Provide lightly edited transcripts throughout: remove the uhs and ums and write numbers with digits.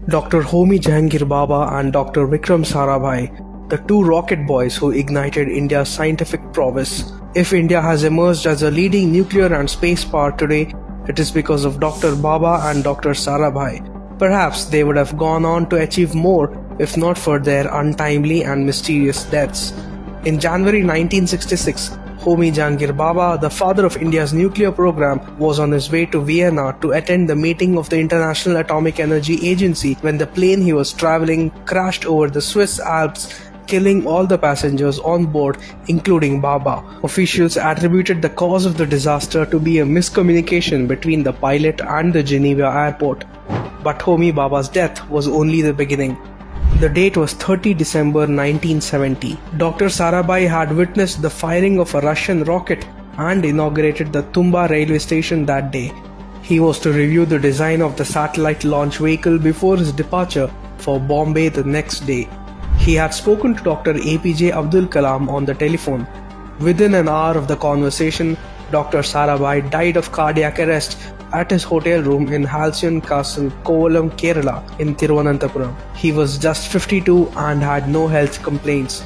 Dr. Homi Jahangir Baba and Dr. Vikram Sarabhai, the two rocket boys who ignited India's scientific prowess. If India has emerged as a leading nuclear and space power today, it is because of Dr. Baba and Dr. Sarabhai. Perhaps they would have gone on to achieve more if not for their untimely and mysterious deaths. In January 1966, Homi Jahangir Baba, the father of India's nuclear program, was on his way to Vienna to attend the meeting of the International Atomic Energy Agency when the plane he was traveling crashed over the Swiss Alps, killing all the passengers on board, including Baba. Officials attributed the cause of the disaster to be a miscommunication between the pilot and the Geneva airport. But Homi Baba's death was only the beginning. The date was 30 December 1970. Dr. Sarabhai had witnessed the firing of a Russian rocket and inaugurated the Tumba railway station that day. He was to review the design of the satellite launch vehicle before his departure for Bombay the next day. He had spoken to Dr. APJ Abdul Kalam on the telephone. Within an hour of the conversation, Dr. Sarabhai died of cardiac arrest at his hotel room in Halcyon Castle, Kovalam, Kerala in Thiruvananthapuram. He was just 52 and had no health complaints.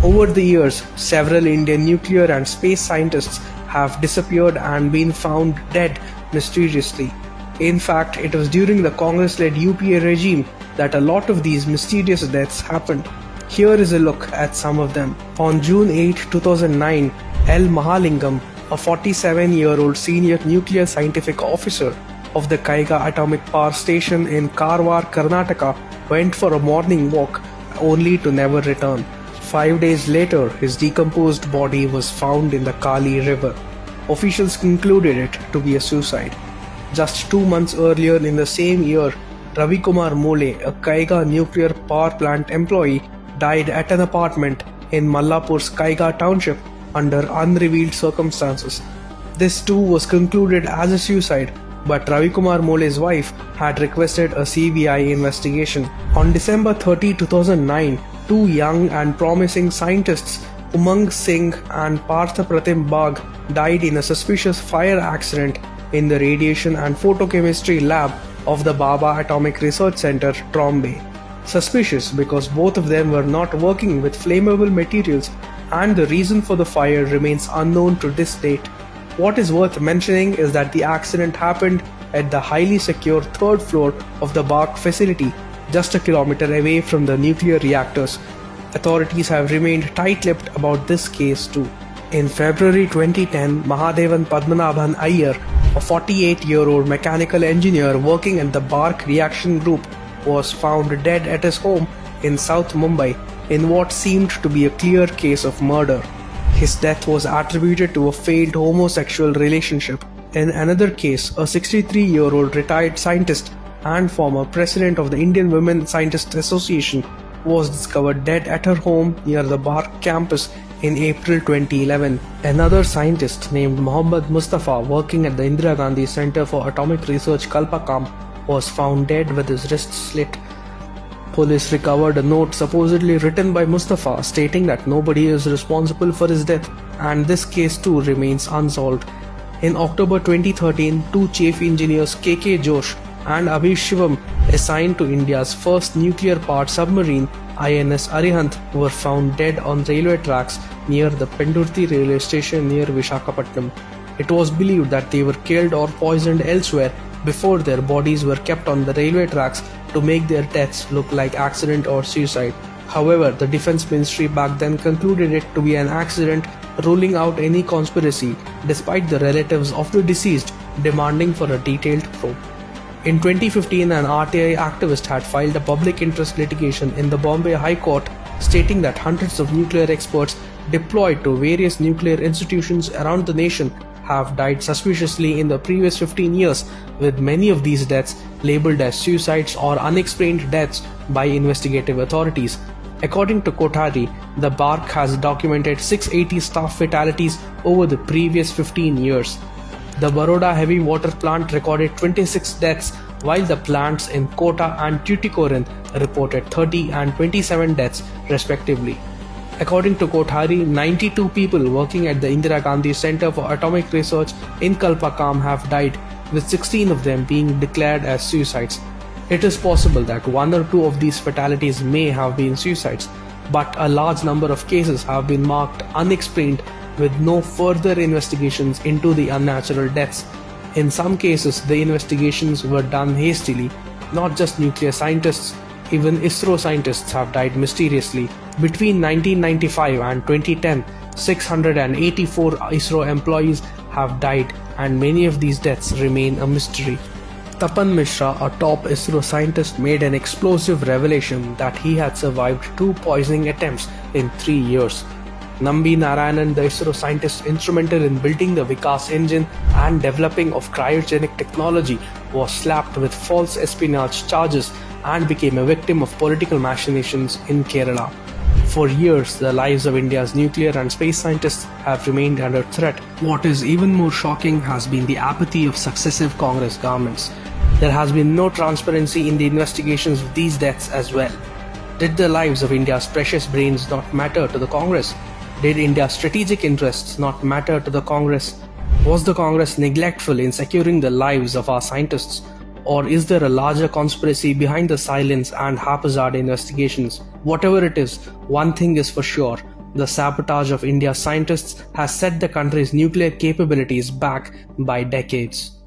Over the years, several Indian nuclear and space scientists have disappeared and been found dead mysteriously. In fact, it was during the Congress-led UPA regime that a lot of these mysterious deaths happened. Here is a look at some of them. On June 8, 2009, L. Mahalingam, a 47-year-old senior nuclear scientific officer of the Kaiga Atomic Power Station in Karwar, Karnataka, went for a morning walk only to never return. 5 days later, his decomposed body was found in the Kali River. Officials concluded it to be a suicide. Just 2 months earlier in the same year, Ravi Kumar Mole, a Kaiga nuclear power plant employee, died at an apartment in Mallapur's Kaiga township under unrevealed circumstances. This too was concluded as a suicide, but Ravi Kumar Mole's wife had requested a CBI investigation. On December 30, 2009, two young and promising scientists, Umang Singh and Partha Pratim Bagh, died in a suspicious fire accident in the Radiation and Photochemistry Lab of the Baba Atomic Research Center, Trombay. Suspicious because both of them were not working with flammable materials, and the reason for the fire remains unknown to this date. What is worth mentioning is that the accident happened at the highly secure third floor of the Bagh facility, just a kilometer away from the nuclear reactors. Authorities have remained tight-lipped about this case too. In February 2010, Mahadevan Padmanabhan Iyer, a 48-year-old mechanical engineer working at the Bark Reaction Group, was found dead at his home in South Mumbai in what seemed to be a clear case of murder. His death was attributed to a failed homosexual relationship. In another case, a 63-year-old retired scientist and former president of the Indian Women Scientists Association was discovered dead at her home near the Bark campus in April 2011. Another scientist named Mohammad Mustafa, working at the Indira Gandhi Center for Atomic Research Kalpakam, was found dead with his wrist slit. Police recovered a note supposedly written by Mustafa stating that nobody is responsible for his death, and this case too remains unsolved. In October 2013, two chief engineers KK Josh and Abhi Shivam, assigned to India's first nuclear-powered submarine, INS Arihant, were found dead on railway tracks near the Pendurthi railway station near Visakhapatnam. It was believed that they were killed or poisoned elsewhere before their bodies were kept on the railway tracks to make their deaths look like accident or suicide. However, the Defence Ministry back then concluded it to be an accident, ruling out any conspiracy, despite the relatives of the deceased demanding for a detailed probe. In 2015, an RTI activist had filed a public interest litigation in the Bombay High Court stating that hundreds of nuclear experts deployed to various nuclear institutions around the nation have died suspiciously in the previous 15 years, with many of these deaths labeled as suicides or unexplained deaths by investigative authorities. According to Kothari, the Bark has documented 680 staff fatalities over the previous 15 years. The Baroda heavy water plant recorded 26 deaths, while the plants in Kota and Tuticorin reported 30 and 27 deaths respectively. According to Kothari, 92 people working at the Indira Gandhi Center for Atomic Research in Kalpakam have died, with 16 of them being declared as suicides. It is possible that one or two of these fatalities may have been suicides, but a large number of cases have been marked unexplained with no further investigations into the unnatural deaths. In some cases, the investigations were done hastily. Not just nuclear scientists, even ISRO scientists have died mysteriously. Between 1995 and 2010, 684 ISRO employees have died, and many of these deaths remain a mystery. Tapan Mishra, a top ISRO scientist, made an explosive revelation that he had survived 2 poisoning attempts in 3 years. Nambi Narayanan, the ISRO scientist instrumental in building the Vikas engine and developing of cryogenic technology, was slapped with false espionage charges and became a victim of political machinations in Kerala. For years, the lives of India's nuclear and space scientists have remained under threat. What is even more shocking has been the apathy of successive Congress governments. There has been no transparency in the investigations of these deaths as well. Did the lives of India's precious brains not matter to the Congress? Did India's strategic interests not matter to the Congress? Was the Congress neglectful in securing the lives of our scientists? Or is there a larger conspiracy behind the silence and haphazard investigations? Whatever it is, one thing is for sure: the sabotage of India's scientists has set the country's nuclear capabilities back by decades.